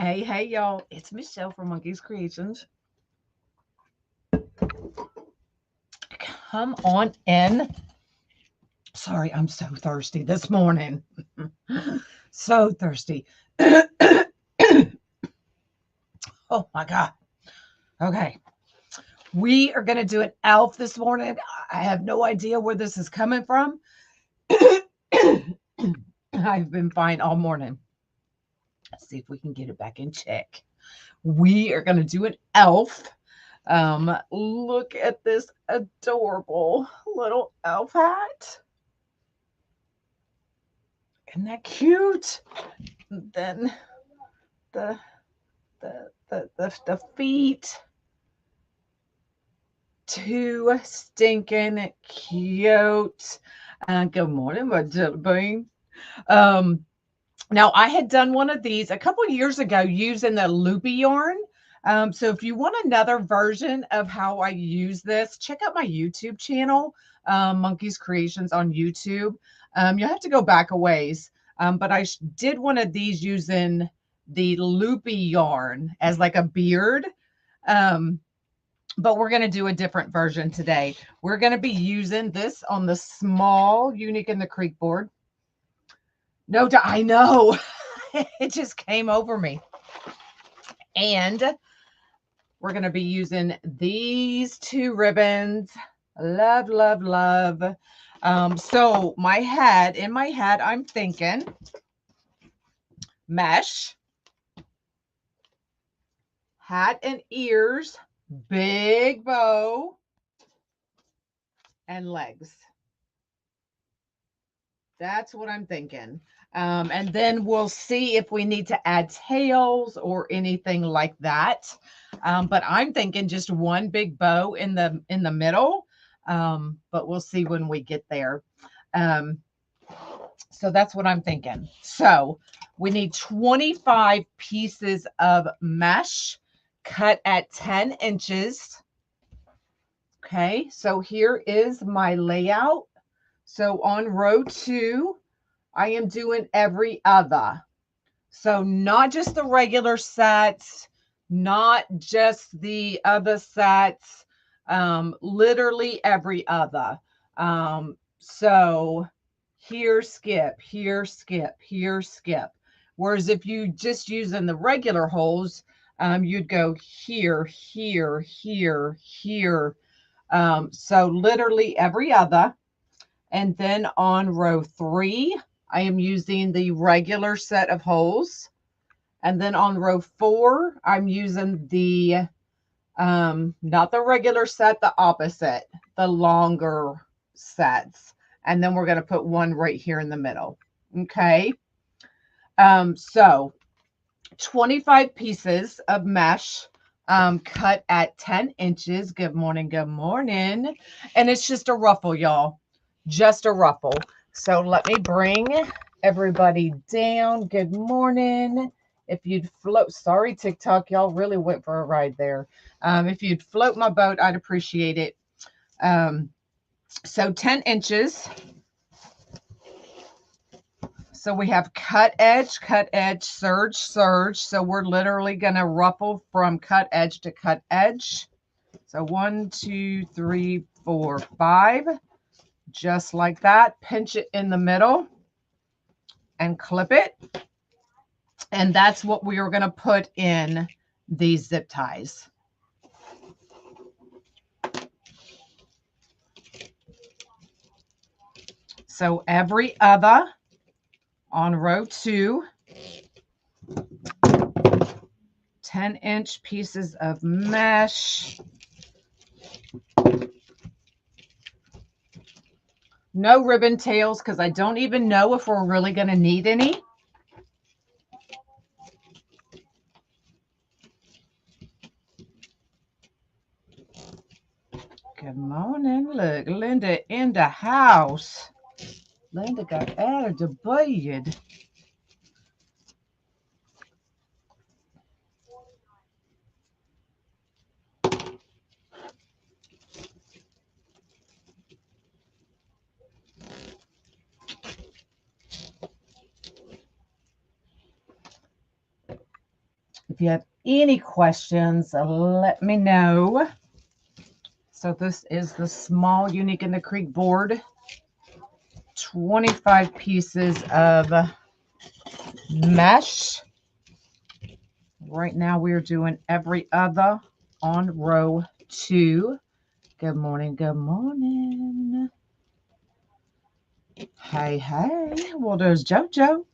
Hey, y'all. It's Michelle from Monkey's Creations. Come on in. Sorry, I'm so thirsty this morning. So thirsty. Oh my God. Okay. We are going to do an elf this morning. I have no idea where this is coming from. I've been fine all morning. Let's see if we can get it back in check. We are going to do an elf. Look at this adorable little elf hat. Isn't that cute? Then the the feet. Too stinking cute. Good morning, my jelly bean. Um, Now I had done one of these a couple years ago using the loopy yarn. So if you want another version of how I use this, check out my YouTube channel, Monkey's Creations on YouTube. You'll have to go back a ways. But I did one of these using the loopy yarn as like a beard. But we're going to do a different version today. We're going to be using this on the small Unique in the Creek board. No, I know. It just came over me. And we're going to be using these two ribbons. Love, love, love. So in my head, I'm thinking mesh, hat and ears, big bow, and legs. That's what I'm thinking. And then we'll see if we need to add tails or anything like that. But I'm thinking just one big bow in the middle. But we'll see when we get there. So that's what I'm thinking. So we need 25 pieces of mesh cut at 10 inches. Okay, so here is my layout. So on row 2, I am doing every other. So not just the regular sets, not just the other sets, literally every other. So here, skip, here, skip, here, skip. Whereas if you just using the regular holes, you'd go here, here, here, here. So literally every other. And then on row 3, I am using the regular set of holes. And then on row 4, I'm using the, not the regular set, the opposite, the longer sets. And then we're going to put one right here in the middle. Okay. So 25 pieces of mesh, cut at 10 inches. Good morning. Good morning. And it's just a ruffle, y'all. Just a ruffle. So let me bring everybody down. Good morning. If you'd float, sorry, TikTok, y'all really went for a ride there. If you'd float my boat, I'd appreciate it. So 10 inches. So we have cut edge, serge, serge. So we're literally going to ruffle from cut edge to cut edge. So 1, 2, 3, 4, 5. Just like that. Pinch it in the middle and clip it. And that's what we are going to put in these zip ties. So every other on row 2, 10-inch pieces of mesh. No ribbon tails because I don't even know if we're really going to need any. Good morning. Look, Linda in the house. Linda got out of the bed. If you have any questions, let me know. So this is the small Unique in the Creek board. 25 pieces of mesh. Right now we're doing every other on row 2. Good morning, good morning. Hey, hey. Well, there's JoJo.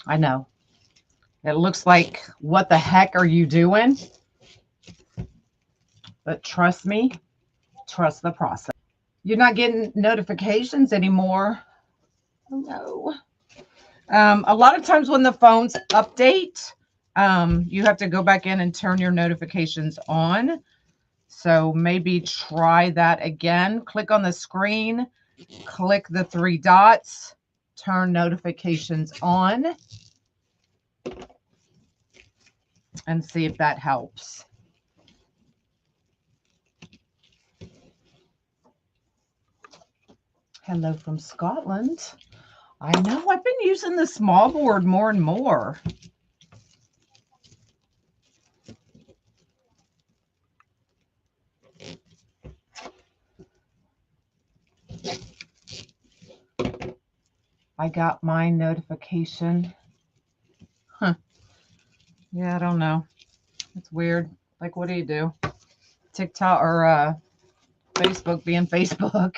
I know. It looks like, what the heck are you doing? But trust me, trust the process. You're not getting notifications anymore. Oh, no. A lot of times when the phones update, you have to go back in and turn your notifications on. So maybe try that again. Click on the screen, click the 3 dots, turn notifications on, and see if that helps. Hello from Scotland. I know, I've been using the small board more and more. I got my notification. Huh. Yeah, I don't know. It's weird. Like, what do you do? TikTok or Facebook being Facebook.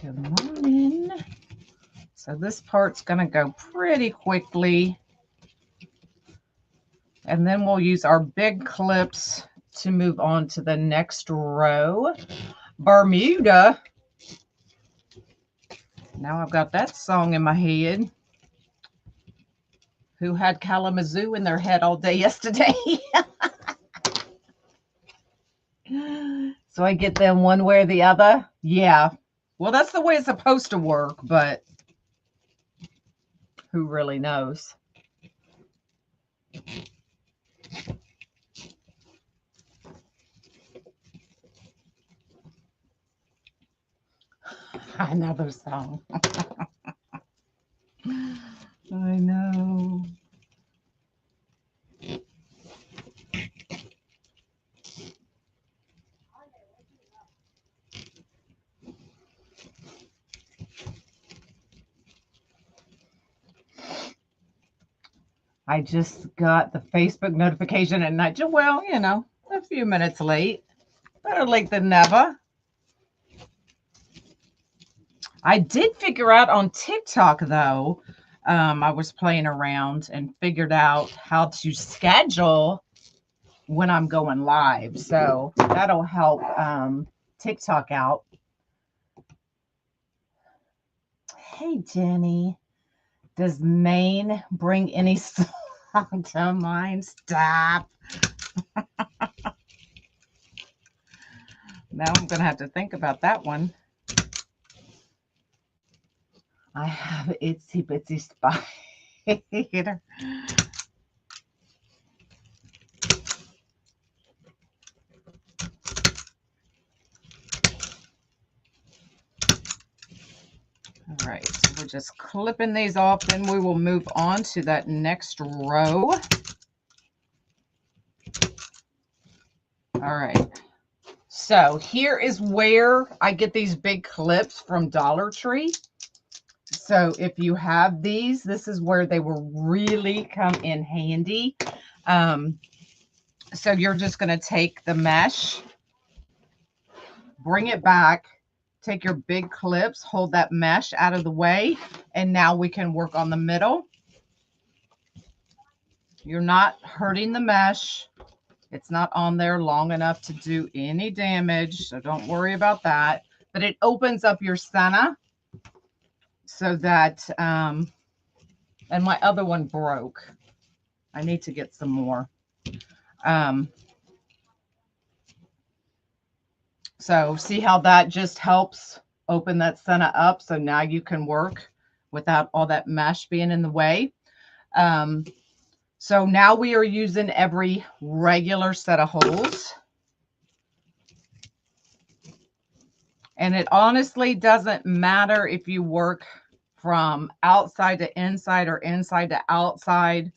Good morning. So this part's going to go pretty quickly. And then we'll use our big clips to move on to the next row. Bermuda. Now I've got that song in my head. Who had Kalamazoo in their head all day yesterday? So I get them one way or the other? Yeah. Well, that's the way it's supposed to work, but who really knows? Another song. I know. I just got the Facebook notification at night. Well, you know, a few minutes late. Better late than never. I did figure out on TikTok, though, I was playing around and figured out how to schedule when I'm going live. So that'll help TikTok out. Hey, Jenny. Does Maine bring any song to mind? Stop. Now I'm going to have to think about that one. I have Itsy Bitsy Spider. All right, so we're just clipping these off, then we will move on to that next row. All right, so here is where I get these big clips from Dollar Tree. So if you have these, this is where they will really come in handy. So you're just going to take the mesh, bring it back, take your big clips, hold that mesh out of the way, and now we can work on the middle. You're not hurting the mesh. It's not on there long enough to do any damage, so don't worry about that. But it opens up your center so that And my other one broke. I need to get some more. So see how that just helps open that center up. So now you can work without all that mesh being in the way. So now we are using every regular set of holes. And it honestly doesn't matter if you work from outside to inside or inside to outside.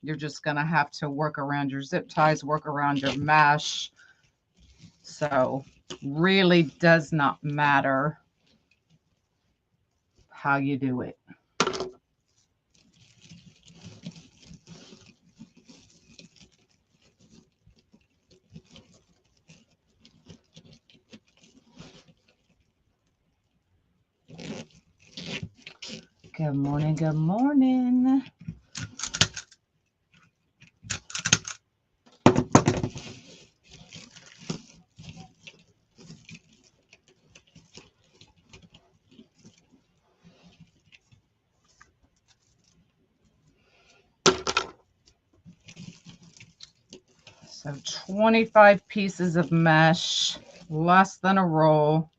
You're just going to have to work around your zip ties, work around your mesh. So really does not matter how you do it. Good morning, good morning. So 25 pieces of mesh, less than a roll.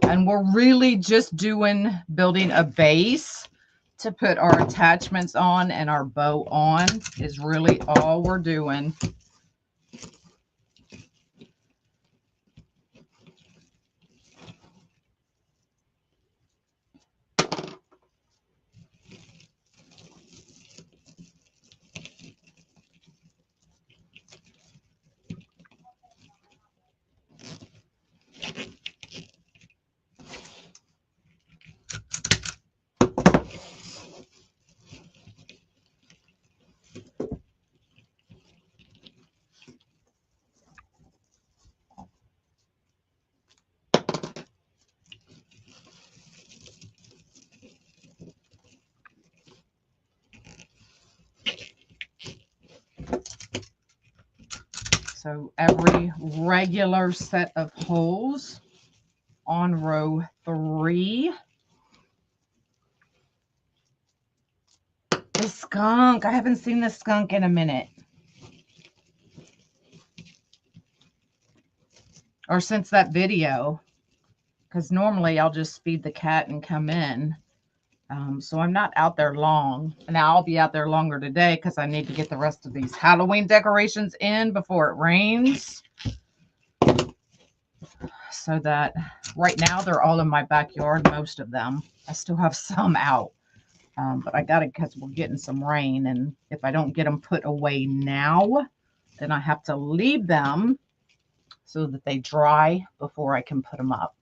And we're really just building a base to put our attachments on, and our bow on is really all we're doing. So every regular set of holes on row 3. The skunk. I haven't seen the skunk in a minute. Or since that video. Because normally I'll just feed the cat and come in. So I'm not out there long. Now I'll be out there longer today because I need to get the rest of these Halloween decorations in before it rains. So that right now they're all in my backyard, most of them. I still have some out. But I got it because we're getting some rain. And if I don't get them put away now, then I have to leave them so that they dry before I can put them up.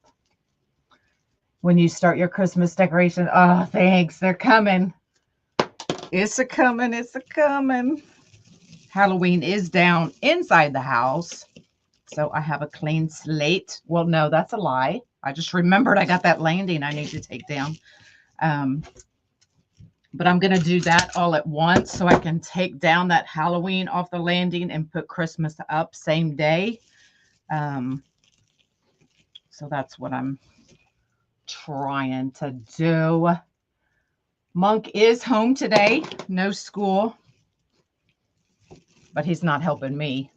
When you start your Christmas decoration, oh, thanks, they're coming. It's a coming, it's a coming. Halloween is down inside the house, so I have a clean slate. Well, no, that's a lie. I just remembered I got that landing I need to take down. But I'm going to do that all at once so I can take down that Halloween off the landing and put Christmas up same day. So that's what I'm trying to do. Monk is home today, no school, but he's not helping me.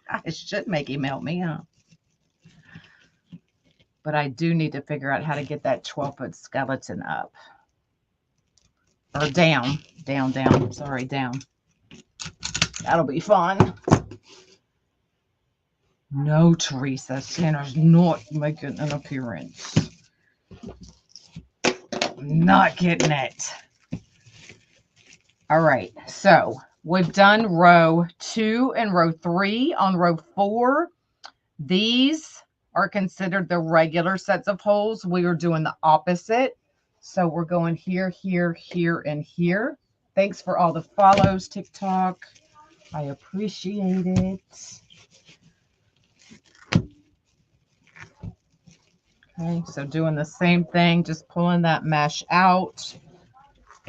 I should make him help me, huh? But I do need to figure out how to get that 12-foot skeleton up. Or down. Sorry, down. That'll be fun. No, Teresa, Santa's not making an appearance. Not getting it. All right, so we've done row 2 and row 3. On row 4, these are considered the regular sets of holes. We are doing the opposite. So we're going here, here, here, and here. Thanks for all the follows, TikTok. I appreciate it. Okay, so doing the same thing, just pulling that mesh out.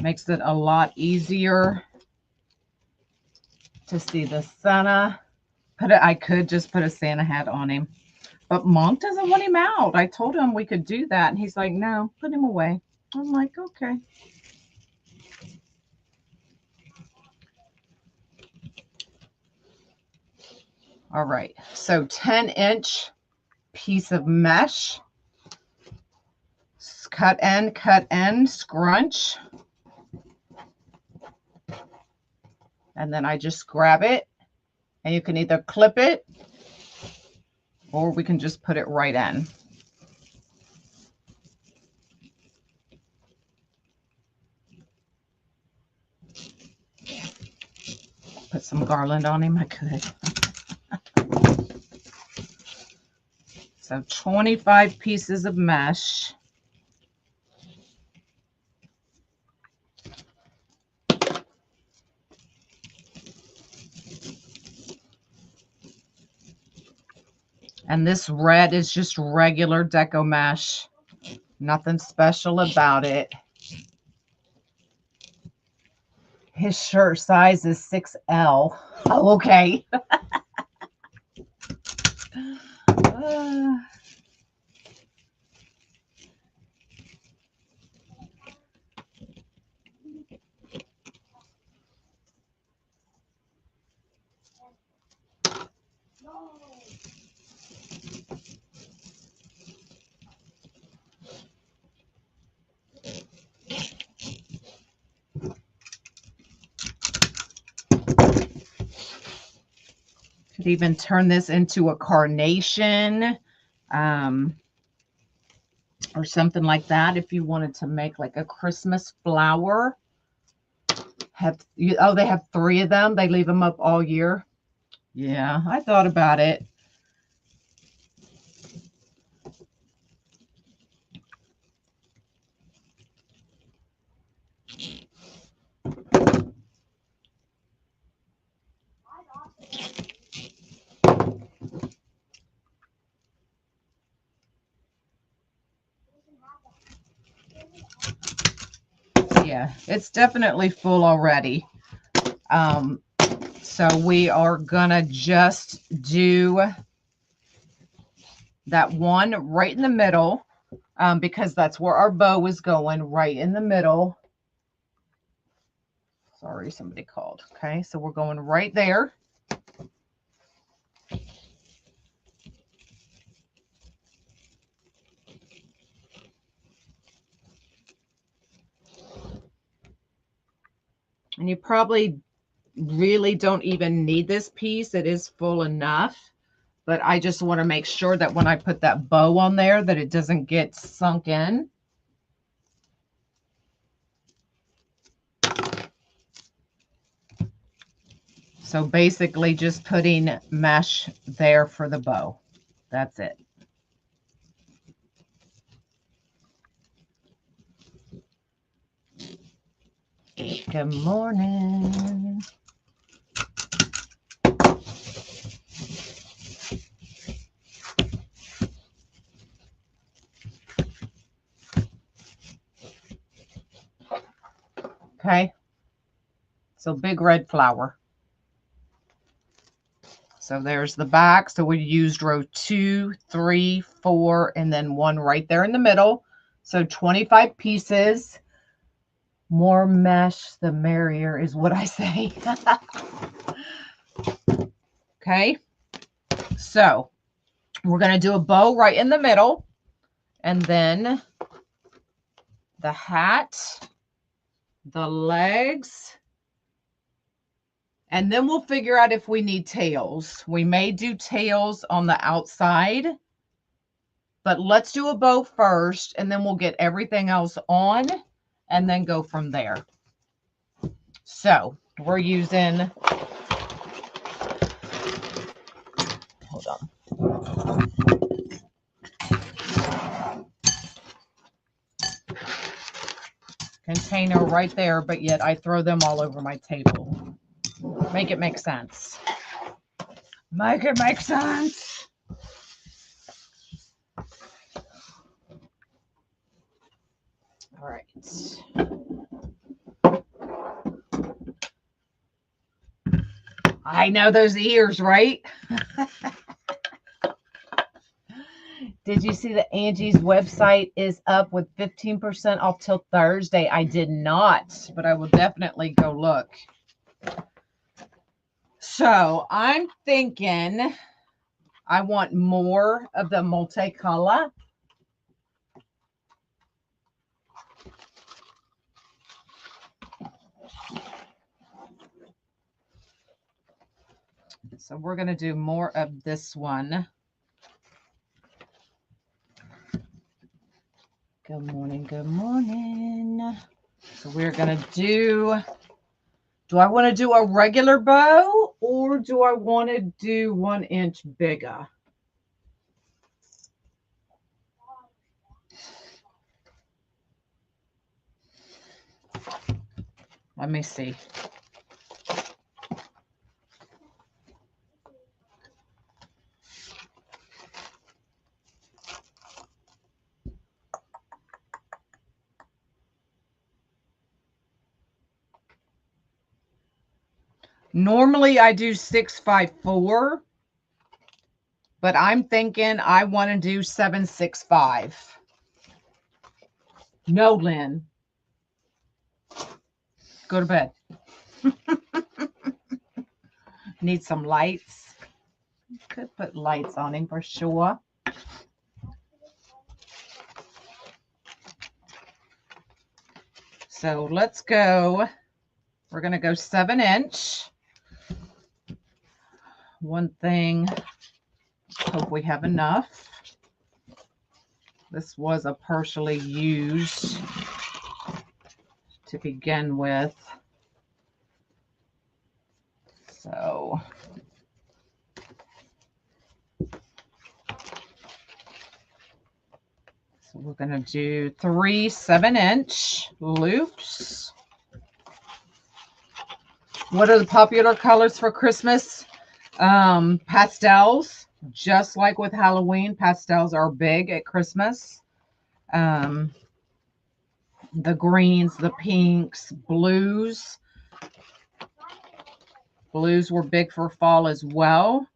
Makes it a lot easier to see the Santa. I could just put a Santa hat on him. But Monk doesn't want him out. I told him we could do that. And he's like, no, put him away. I'm like, okay. All right. So 10-inch piece of mesh. Cut end, scrunch. And then I just grab it. And you can either clip it or we can just put it right in. Put some garland on him, I could. So 25 pieces of mesh. And this red is just regular decomesh. Nothing special about it. His shirt size is 6L. Oh, okay. Could even turn this into a carnation or something like that if you wanted to make like a Christmas flower. They have 3 of them. They leave them up all year. Yeah, I thought about it. Yeah, it's definitely full already. So we are gonna just do that one right in the middle because that's where our bow is going, right in the middle. Sorry, somebody called. Okay, so we're going right there. And you probably really don't even need this piece. It is full enough. But I just want to make sure that when I put that bow on there that it doesn't get sunk in. So basically just putting mesh there for the bow. That's it. Good morning. Okay. So big red flower. So there's the back. So we used row 2, 3, 4, and then 1 right there in the middle. So 25 pieces. More mesh, the merrier is what I say. Okay. So we're going to do a bow right in the middle. And then the hat, the legs, and then we'll figure out if we need tails. We may do tails on the outside, but let's do a bow first, and then we'll get everything else on and then go from there. So we're using, hold on. Container right there, but yet I throw them all over my table. Make it make sense. Make it make sense. All right. I know those ears, right? Did you see that Angie's website is up with 15% off till Thursday? I did not, but I will definitely go look. So I'm thinking I want more of the multicolor. So we're going to do more of this one. Good morning, good morning. So we're going to do I want to do a regular bow or do I want to do 1 inch bigger? Let me see. Normally I do 654, but I'm thinking I want to do 765. No, Lynn. Go to bed. Need some lights. Could put lights on him for sure. So let's go. We're going to go 7 inch. One thing, hope we have enough. This was a partially used to begin with. So we're going to do 3 7-inch loops. What are the popular colors for Christmas? Pastels. Just like with Halloween, pastels are big at Christmas. The greens, the pinks, blues. Blues were big for fall as well.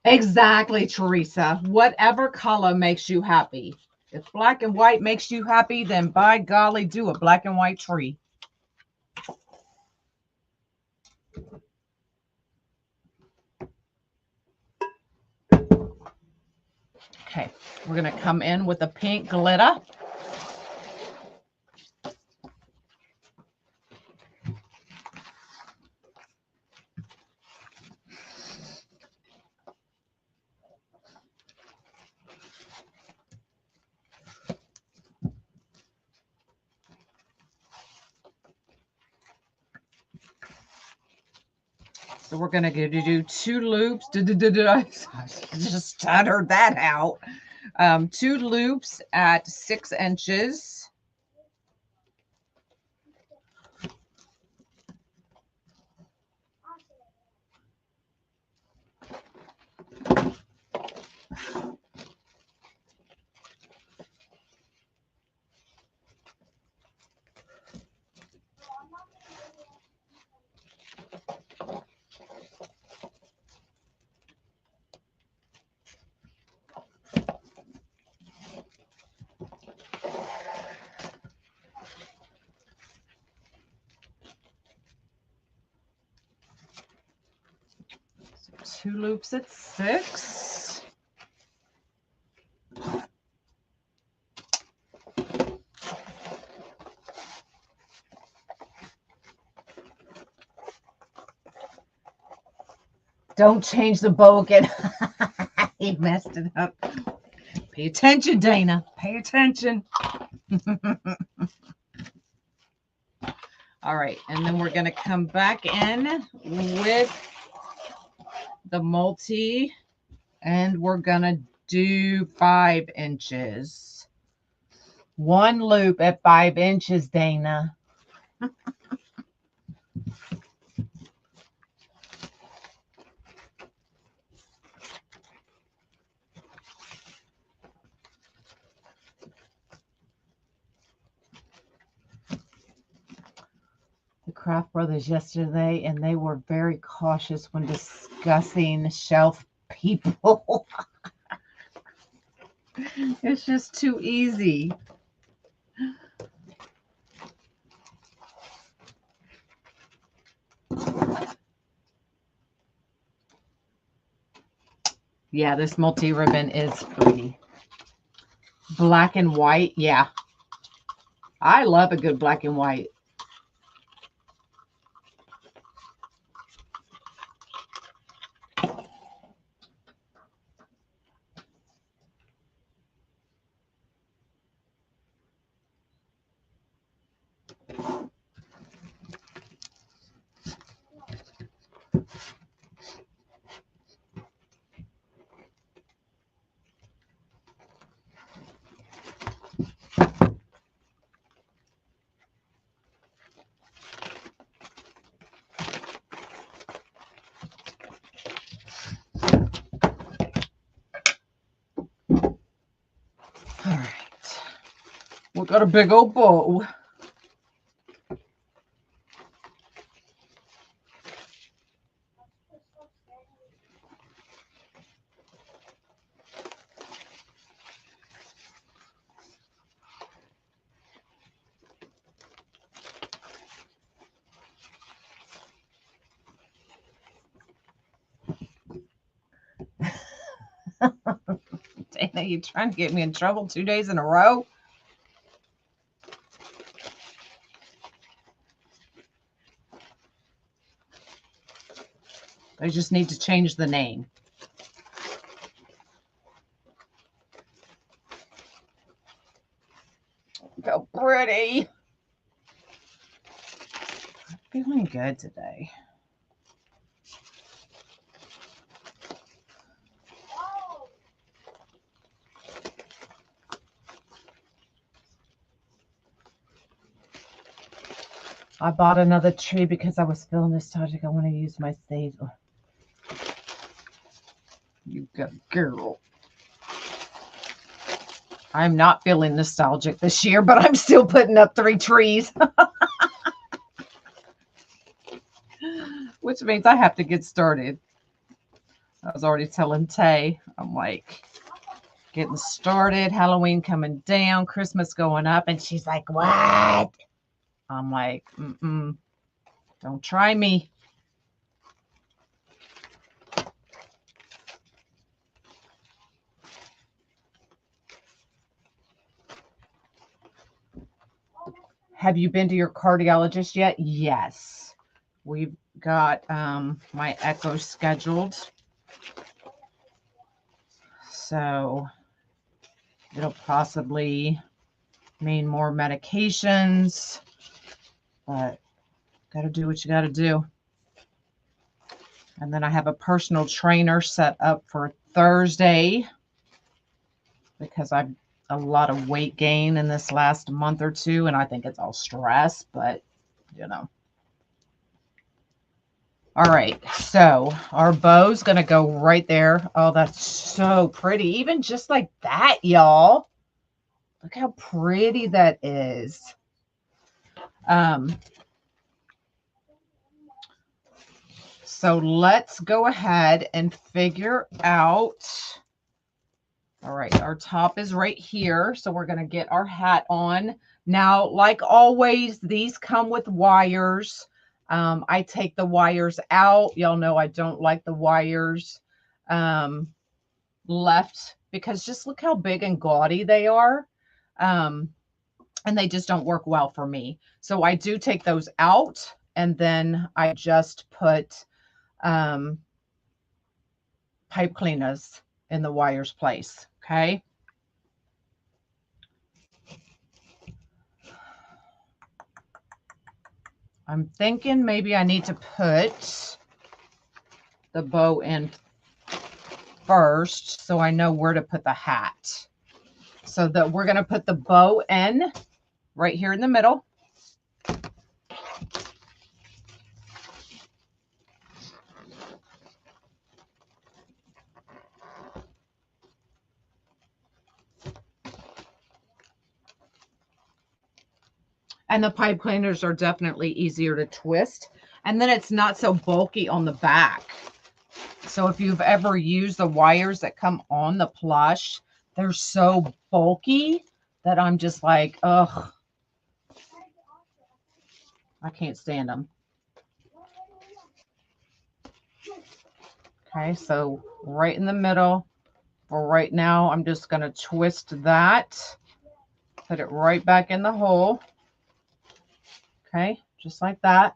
Exactly, Teresa. Whatever color makes you happy. If black and white makes you happy, then by golly, do a black and white tree. Okay, we're going to come in with a pink glitter. So we're going to do 2 loops. I just stuttered that out. 2 loops at 6 inches. So 2 loops at 6. Don't change the bow again. He messed it up. Pay attention, Dana. Pay attention. All right, and then we're going to come back in with the multi, and we're going to do 5 inches. One loop at 5 inches, Dana. The Craft Brothers yesterday, and they were very cautious when discussing shelf people. It's just too easy. Yeah, this multi-ribbon is pretty. Black and white, yeah. I love a good black and white. All right. We got a big old bow. Dana, you trying to get me in trouble 2 days in a row? I just need to change the name. Look how pretty. I'm feeling good today. I bought another tree because I was feeling nostalgic. I want to use my stage. You good girl. I'm not feeling nostalgic this year, but I'm still putting up 3 trees. Which means I have to get started. I was already telling Tay, I'm like, getting started, Halloween coming down, Christmas going up. And she's like, what? I'm like, don't try me. Have you been to your cardiologist yet? Yes. We've got my echo scheduled. So it'll possibly mean more medications, but got to do what you got to do. And then I have a personal trainer set up for Thursday because I've a lot of weight gain in this last month or two, and I think it's all stress, but you know. All right, so our bow's gonna go right there. Oh, that's so pretty. Even just like that, y'all. Look how pretty that is. So let's go ahead and figure out. All right, our top is right here. So we're going to get our hat on. Now, like always, these come with wires. I take the wires out. Y'all know I don't like the wires left because just look how big and gaudy they are. And they just don't work well for me. So I do take those out, and then I just put pipe cleaners in the wires place. Okay. I'm thinking maybe I need to put the bow in first so I know where to put the hat. so that we're going to put the bow in right here in the middle. And the pipe cleaners are definitely easier to twist. And then it's not so bulky on the back. So if you've ever used the wires that come on the plush, they're so bulky that I'm just like, ugh, I can't stand them. Okay, so right in the middle. For right now, I'm just going to twist that, put it right back in the hole. Okay, just like that.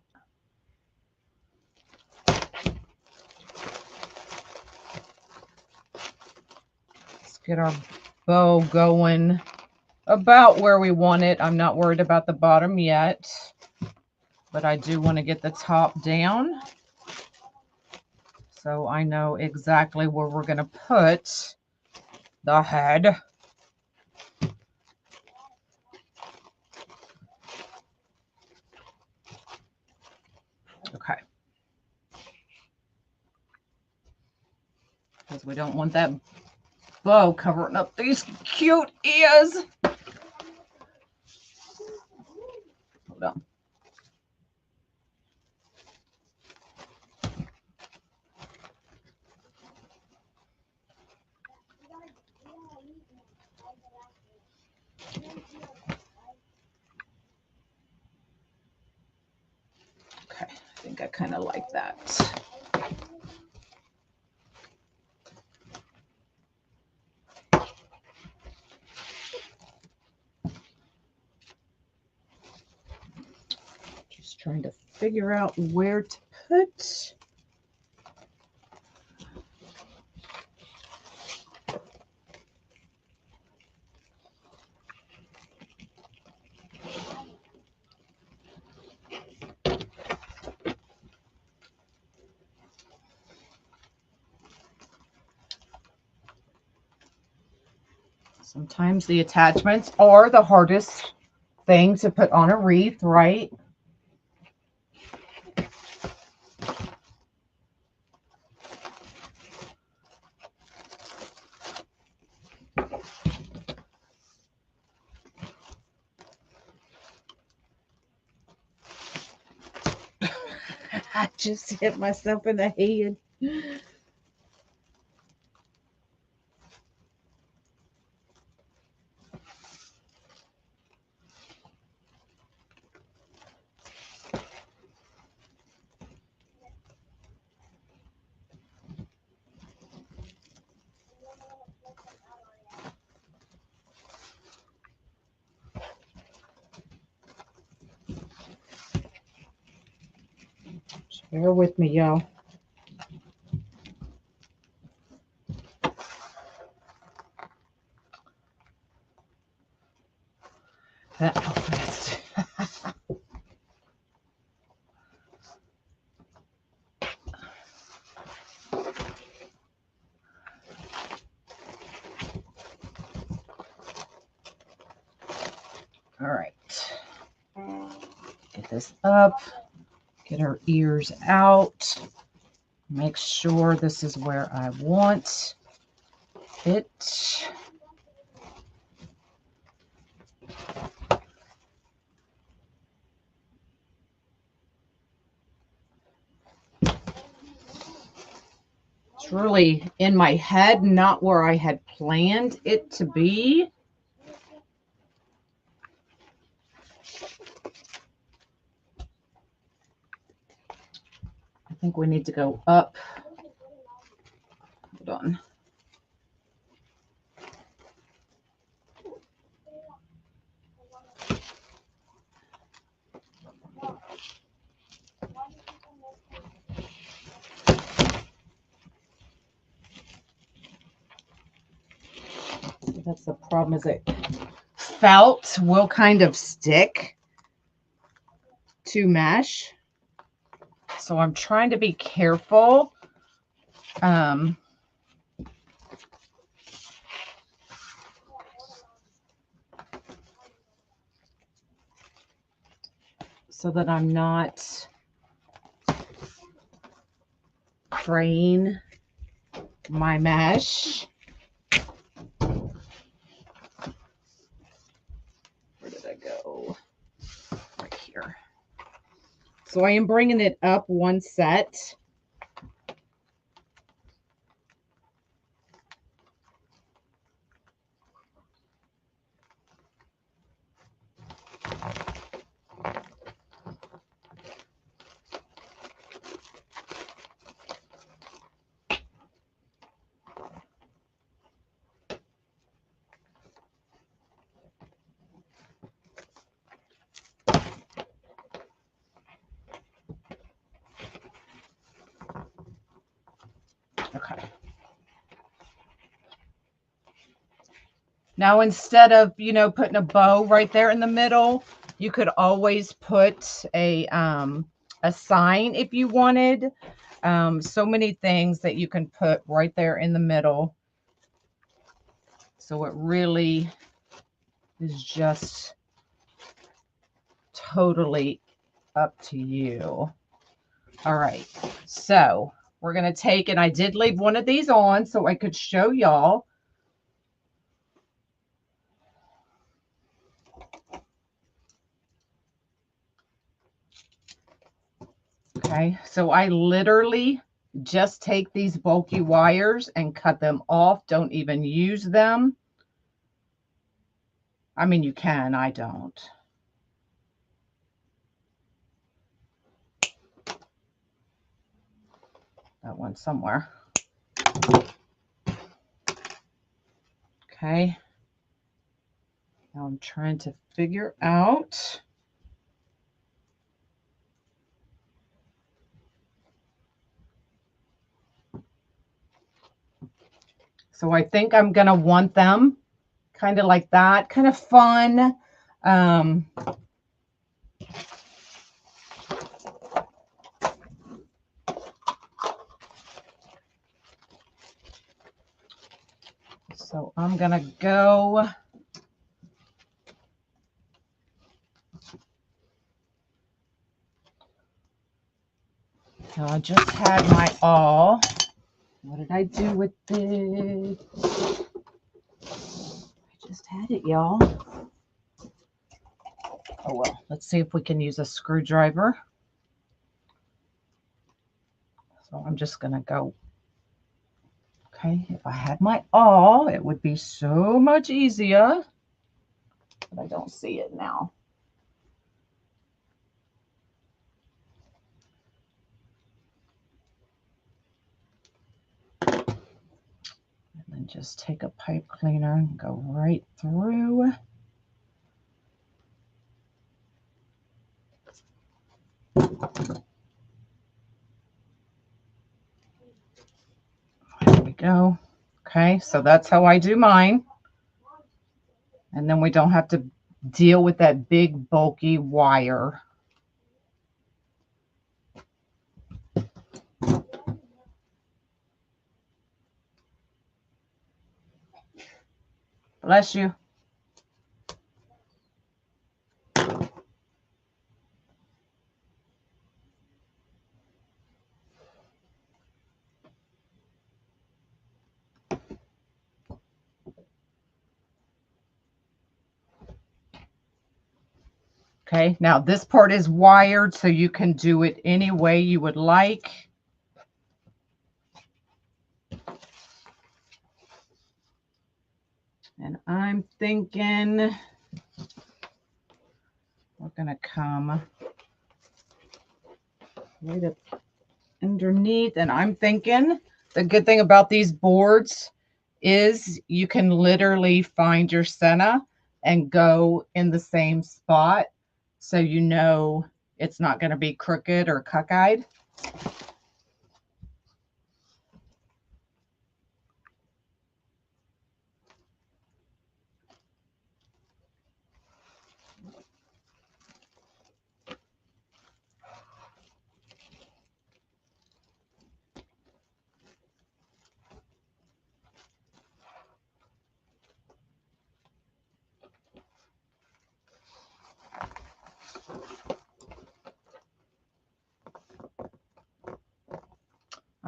Let's get our bow going about where we want it. I'm not worried about the bottom yet, but I do want to get the top down, so I know exactly where we're going to put the head. Okay. Because we don't want that bow covering up these cute ears. Hold on. Okay, I think I kind of like that. Just trying to figure out where to put. Sometimes the attachments are the hardest thing to put on a wreath, right? I just hit myself in the head. Bear with me, y'all. All right. Get this up. Get our ears out. Make sure this is where I want it. It's really in my head, not where I had planned it to be. I think we need to go up. Hold on. That's the problem, is it felt will kind of stick to mesh. So I'm trying to be careful. so that I'm not fraying my mesh. Where did I go? Right here. So I am bringing it up one set. Okay. Now, instead of, putting a bow right there in the middle, you could always put a sign if you wanted. So many things that you can put right there in the middle. So it really is just totally up to you. All right. So we're going to take, and I did leave one of these on so I could show y'all. Okay, so I literally just take these bulky wires and cut them off. Don't even use them. I mean, you can, I don't. That one somewhere. Okay. Now I'm trying to figure out. So I think I'm going to want them kind of like that, kind of fun. So I'm going to go. So I just had my awl. What did I do with it? I just had it, y'all. Oh, well, let's see if we can use a screwdriver. So I'm just going to go. Okay, if I had my awl, it would be so much easier. But I don't see it now. And then just take a pipe cleaner and go right through. There we go. Okay, so that's how I do mine. And then we don't have to deal with that big bulky wire. Bless you. Okay, now this part is wired, so you can do it any way you would like. And I'm thinking we're going to come right up underneath. And I'm thinking the good thing about these boards is you can literally find your center and go in the same spot. So you know it's not going to be crooked or cockeyed.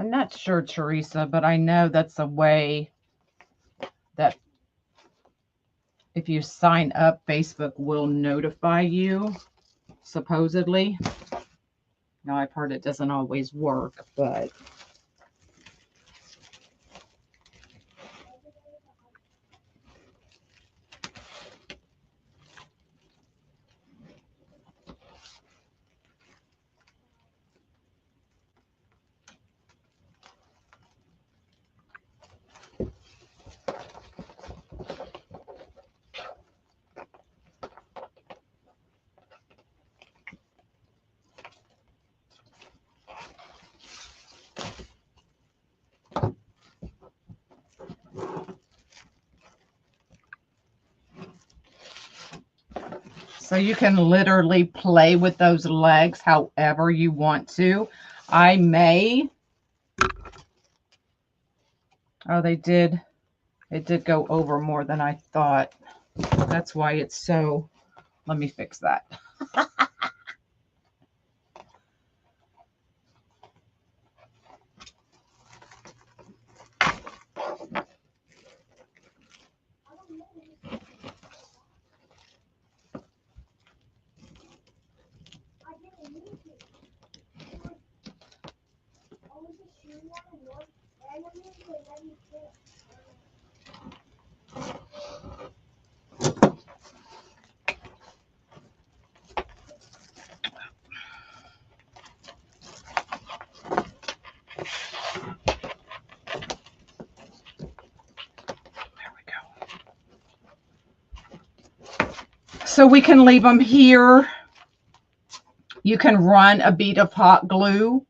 I'm not sure, Teresa, but I know that's a way that if you sign up, Facebook will notify you, supposedly. Now, I've heard it doesn't always work, but so you can literally play with those legs however you want to. I may, oh, it did go over more than I thought. That's why it's so, let me fix that. So we can leave them here. You can run a bead of hot glue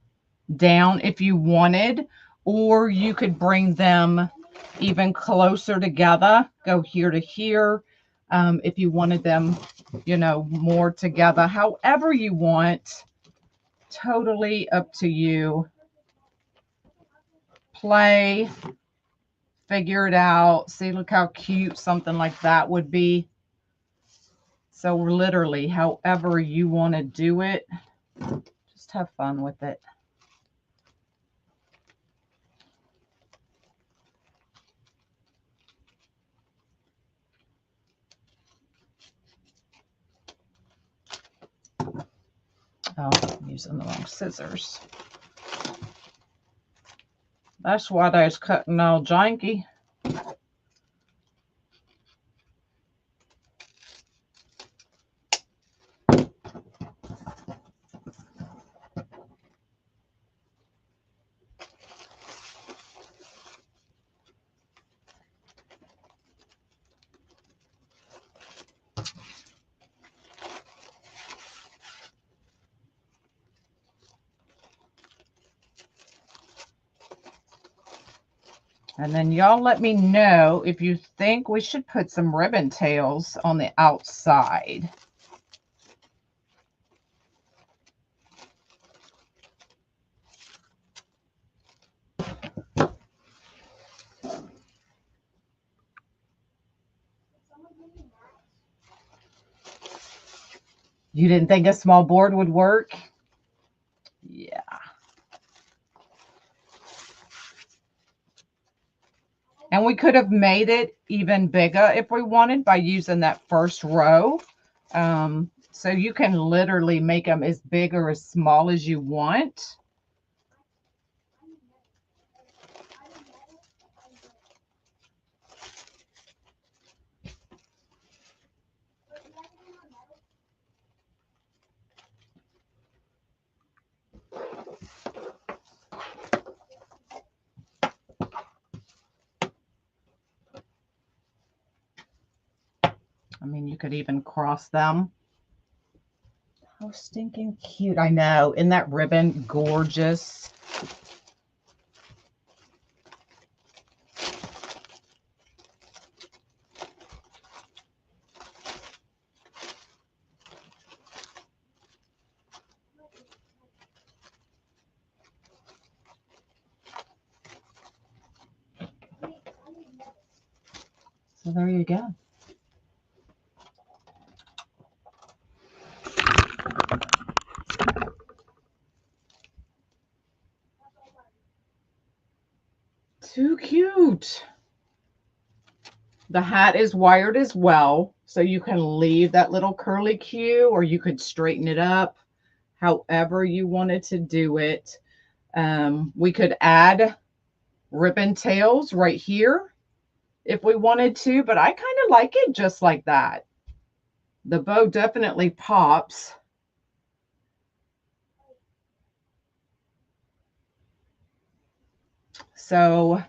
down if you wanted, or you could bring them even closer together, go here to here, if you wanted them, you know, more together, however you want. Totally up to you. Play, figure it out. See, look how cute something like that would be. So literally, however you want to do it, just have fun with it. Oh, I'm using the wrong scissors. That's why I was cutting all janky. And then y'all let me know if you think we should put some ribbon tails on the outside. You didn't think a small board would work? Yeah. And we could have made it even bigger if we wanted by using that first row. So you can literally make them as big or as small as you want. I mean, you could even cross them. How stinking cute. I know. Isn't that ribbon gorgeous? So there you go. The hat is wired as well, so you can leave that little curly Q, or you could straighten it up however you wanted to do it. We could add ribbon tails right here if we wanted to, but I kind of like it just like that. The bow definitely pops. So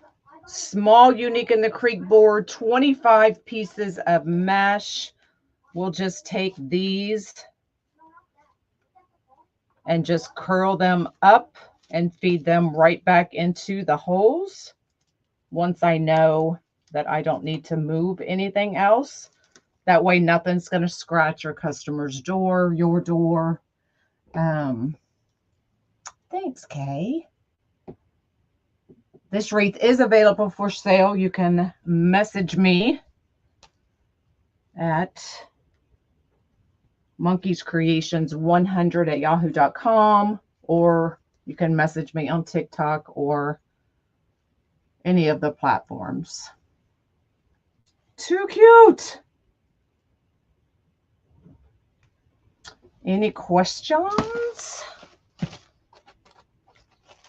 small, unique in the creek board, 25 pieces of mesh. We'll just take these and just curl them up and feed them right back into the holes once I know that I don't need to move anything else. That way nothing's going to scratch your customer's door, your door. Thanks, Kay. This wreath is available for sale. You can message me at monkeyscreations100@yahoo.com, or you can message me on TikTok or any of the platforms. Too cute. Any questions?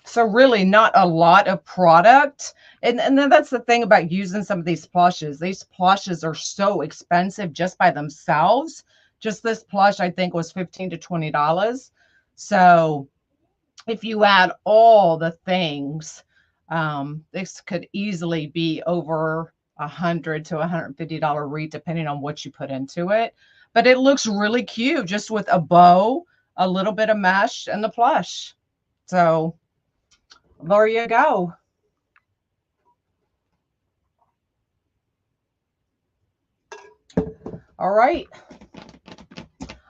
So really not a lot of product. And then that's the thing about using some of these plushes. These plushes are so expensive just by themselves. Just this plush, I think, was $15 to $20. So if you add all the things, this could easily be over $100 to $150 wreath, depending on what you put into it. But it looks really cute just with a bow, a little bit of mesh, and the plush. So there you go. All right.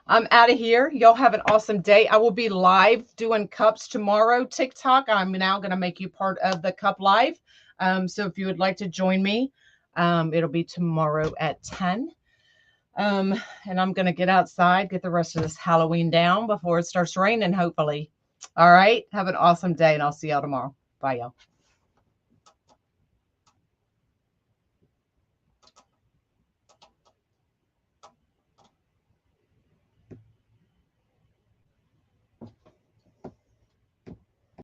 I'm out of here. Y'all have an awesome day. I will be live doing cups tomorrow. TikTok, I'm now going to make you part of the cup live. So if you would like to join me, it'll be tomorrow at 10. And I'm going to get outside, get the rest of this Halloween down before it starts raining, hopefully. All right. Have an awesome day, and I'll see y'all tomorrow. Bye, y'all.